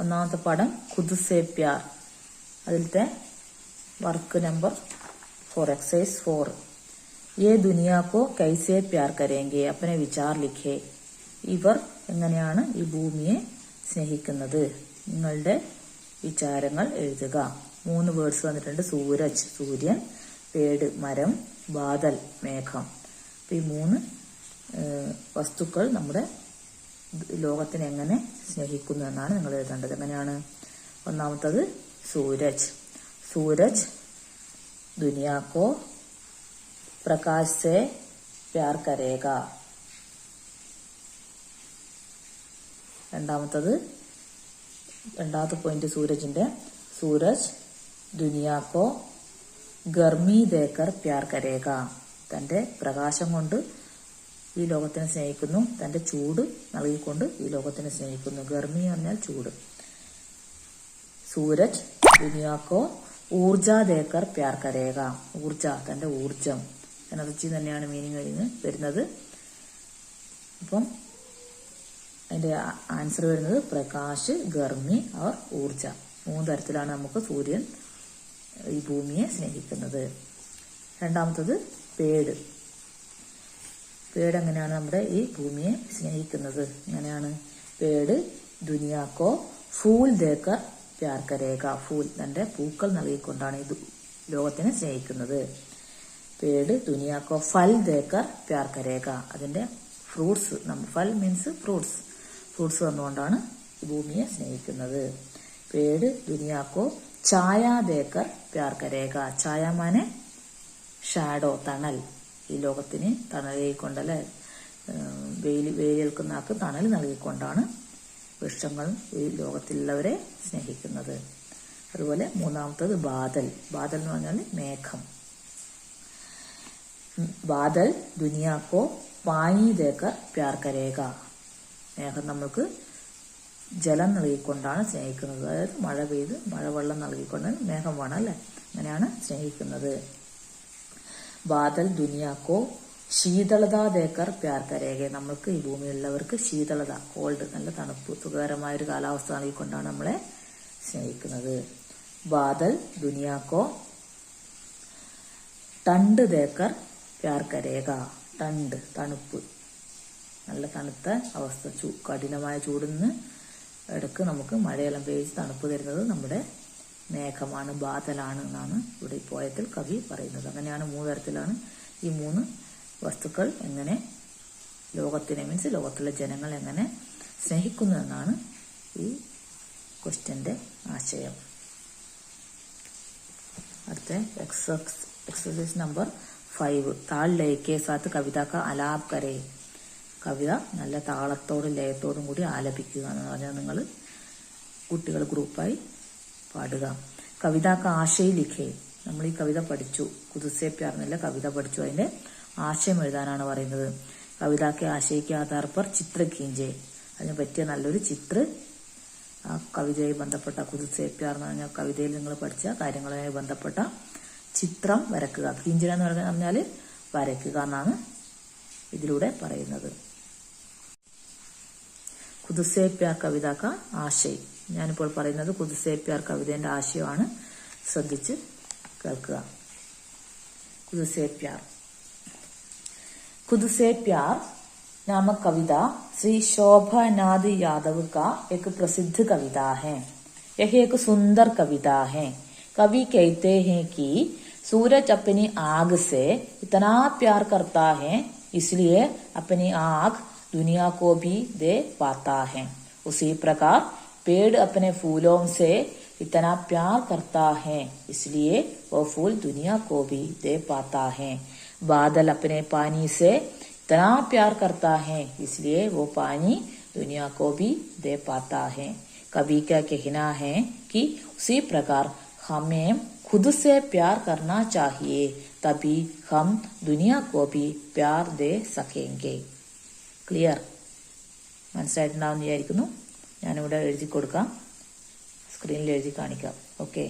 ഒന്നാമത്തെ പാഠം ഖുദ് സേ പ്യാർ. അതിലത്തെ വർക്ക് നമ്പർ 4, एक्सरसाइज 4. ये दुनिया को कैसे प्यार करेंगे अपने विचार लिखे. ഇവർ എങ്ങനെയാണ് ഈ ഭൂമിയെ സ്നേഹിക്കുന്നത്, നിങ്ങളുടെ വിചാരങ്ങൾ എഴുതുക. 3 വേർഡ്സ് വന്നിട്ടുണ്ട്. സൂരജ് സൂര്യൻ, പേട് മരം, ബാദൽ മേഘം. അപ്പൊ ഈ 3 വസ്തുക്കൾ നമ്മുടെ ലോകത്തിനെ എങ്ങനെ സ്നേഹിക്കുന്നു എന്നാണ് നിങ്ങൾ എഴുതേണ്ടത്. എങ്ങനെയാണ്? ഒന്നാമത്തത് സൂരജ്. സൂരജ് दुनिया को प्रकाश से प्यार करेगा. രണ്ടാമത്തെ പോയിന്റ് സൂരജിന്റെ, സൂരജ് ദുനിയാ കോ ഗർമി ദേക്കർ പ്യാർ കരേഗ. തന്റെ പ്രകാശം കൊണ്ട് ഈ ലോകത്തിനെ സ്നേഹിക്കുന്നു, തന്റെ ചൂട് നൽകിക്കൊണ്ട് ഈ ലോകത്തിനെ സ്നേഹിക്കുന്നു. ഗർമി എന്ന് പറഞ്ഞാൽ ചൂട്. സൂരജ് ദുനിയാ കോ ഊർജ ദേക്കർ പ്യാർ കരേഗ. ഊർജ തന്റെ ഊർജം, എനർജി തന്നെയാണ് മീനിങ് വരുന്നത്. അപ്പം അതിന്റെ ആൻസർ വരുന്നത് പ്രകാശ്, ഗർമി और ഊർജ. 3 തരത്തിലാണ് നമുക്ക് സൂര്യൻ ഈ ഭൂമിയെ സ്നേഹിക്കുന്നത്. രണ്ടാമത്തത് പേട്. പേട് എങ്ങനെയാണ് നമ്മുടെ ഈ ഭൂമിയെ സ്നേഹിക്കുന്നത്? എങ്ങനെയാണ്? പേട് ദുനിയാക്കോ ഫൂൽ ദേക്കർ പ്യാർ കരേഗ. ഫൂൽ തന്റെ പൂക്കൾ നൽകിക്കൊണ്ടാണ് ഈ ലോകത്തിനെ സ്നേഹിക്കുന്നത്. പേട് ദുനിയാക്കോ ഫൽ ദേക്കർ പ്യാർ കരേഗ. അതിന്റെ ഫ്രൂട്ട്സ്, ഫൽ മീൻസ് ഫ്രൂട്ട്സ്, ഫ്രൂട്ട്സ് തന്നുകൊണ്ടാണ് ഈ ഭൂമിയെ സ്നേഹിക്കുന്നത്. പേട് ദുനിയാക്കോ ഛായ ദേക്കർ പ്യാർ കരേഗ. ഛായ മാനെ ഷാഡോ, തണൽ. ഈ ലോകത്തിന് തണൽ നൽകിക്കൊണ്ടല്ലേ, വെയിലേൽക്കുന്ന ആൾക്ക് തണൽ നൽകിക്കൊണ്ടാണ് വൃക്ഷങ്ങൾ ഈ ലോകത്തിലുള്ളവരെ സ്നേഹിക്കുന്നത്. അതുപോലെ മൂന്നാമത്തത് ബാദൽ. ബാദൽ എന്ന് പറഞ്ഞാൽ മേഘം. ബാദൽ ദുനിയാക്കോ പാനി ദേക്കർ പ്യാർ കരേഗ. മേഘം നമ്മൾക്ക് ജലം നൽകിക്കൊണ്ടാണ് സ്നേഹിക്കുന്നത്. അതായത് മഴ പെയ്ത് മഴവെള്ളം നൽകിക്കൊണ്ട് മേഘം വേണം അല്ലെ, അങ്ങനെയാണ് സ്നേഹിക്കുന്നത്. ബാദൽ ദുനിയാക്കോ ശീതളത ദേക്കർ പ്യാർ കരേഗ. നമ്മൾക്ക് ഈ ഭൂമിയിലുള്ളവർക്ക് ശീതളത, കോൾഡ്, നല്ല തണുപ്പ്, സുഖകരമായ ഒരു കാലാവസ്ഥ നൽകിക്കൊണ്ടാണ് നമ്മളെ സ്നേഹിക്കുന്നത്. ബാദൽ ദുനിയാക്കോ ടണ്ട് ദേക്കർ പ്യാർ കരേഗ. ടണ്ട് തണുപ്പ്, നല്ല തണുത്ത അവസ്ഥ, കഠിനമായ ചൂടിൽ നിന്ന് ഇടക്ക് നമുക്ക് മഴയെല്ലാം പെയ്ത് തണുപ്പ് തരുന്നത് നമ്മുടെ മേഘമാണ്, ബാദലാണ് എന്നാണ് ഇവിടെ ഈ പോയത്തിൽ കവി പറയുന്നത്. അങ്ങനെയാണ് 3 തരത്തിലാണ് ഈ 3 വസ്തുക്കൾ എങ്ങനെ ലോകത്തിനെ, മീൻസ് ലോകത്തിലെ ജനങ്ങൾ എങ്ങനെ സ്നേഹിക്കുന്നു എന്നാണ് ഈ ക്വസ്റ്റ്യന്റെ ആശയം. അടുത്ത एक्सरसाइज नंबर 5. താൾ ലയക്കെ സാത്ത് കവിത കാ ആലാപ് കരേ. കവിത നല്ല താളത്തോടും ലയത്തോടും കൂടി ആലപിക്കുക എന്ന് പറഞ്ഞാൽ നിങ്ങൾ കുട്ടികൾ ഗ്രൂപ്പായി പാടുക. കവിത കാ ആശയ ലിഖേ. നമ്മൾ ഈ കവിത പഠിച്ചു, ഖുദ് സേ പ്യാർ എന്നുള്ള കവിത പഠിച്ചു. അതിന്റെ ആശയം എഴുതാനാണ് പറയുന്നത്. കവിതാക്കെ ആശയ്ക്ക് ആധാർ പർ ചിത്ര കീഞ്ചേ. അതിന് പറ്റിയ നല്ലൊരു ചിത്ര, ആ കവിതയുമായി ബന്ധപ്പെട്ട ഖുദ് സേ പ്യാർ എന്ന് പറഞ്ഞ കവിതയിൽ നിങ്ങൾ പഠിച്ച കാര്യങ്ങളുമായി ബന്ധപ്പെട്ട ചിത്രം വരക്കുക. കീഞ്ചന എന്ന് പറഞ്ഞാൽ വരയ്ക്കുക എന്നാണ് ഇതിലൂടെ പറയുന്നത്. ഖുദ് സേ പ്യാർ കവിത കാ ആശയ്. ഞാനിപ്പോൾ പറയുന്നത് ഖുദ് സേ പ്യാർ കവിതയുടെ ആശയമാണ്. ശ്രദ്ധിച്ച് കേൾക്കുക. ഖുദ് സേ പ്യാർ. खुद से प्यार नामक कविता श्री शोभानाथ यादव का एक प्रसिद्ध कविता है. यह एक सुंदर कविता है. कवि कहते हैं कि सूरज अपनी आग से इतना प्यार करता है, इसलिए अपनी आग दुनिया को भी दे पाता है. उसी प्रकार पेड़ अपने फूलों से इतना प्यार करता है, इसलिए वो फूल दुनिया को भी दे पाता है. बादल अपने पानी से इतना प्यार करता है, इसलिए वो पानी दुनिया को भी दे पाता है. कवि का कहना है कि उसी प्रकार हमें खुद से प्यार करना चाहिए, तभी हम दुनिया को भी प्यार दे सकेंगे. ക്ലിയർ? മനസ്സിലായിട്ടുണ്ടാവുമെന്ന് വിചാരിക്കുന്നു. ഞാനിവിടെ എഴുതി കൊടുക്കാം, സ്ക്രീനിൽ എഴുതി കാണിക്കാം. ഓക്കെ.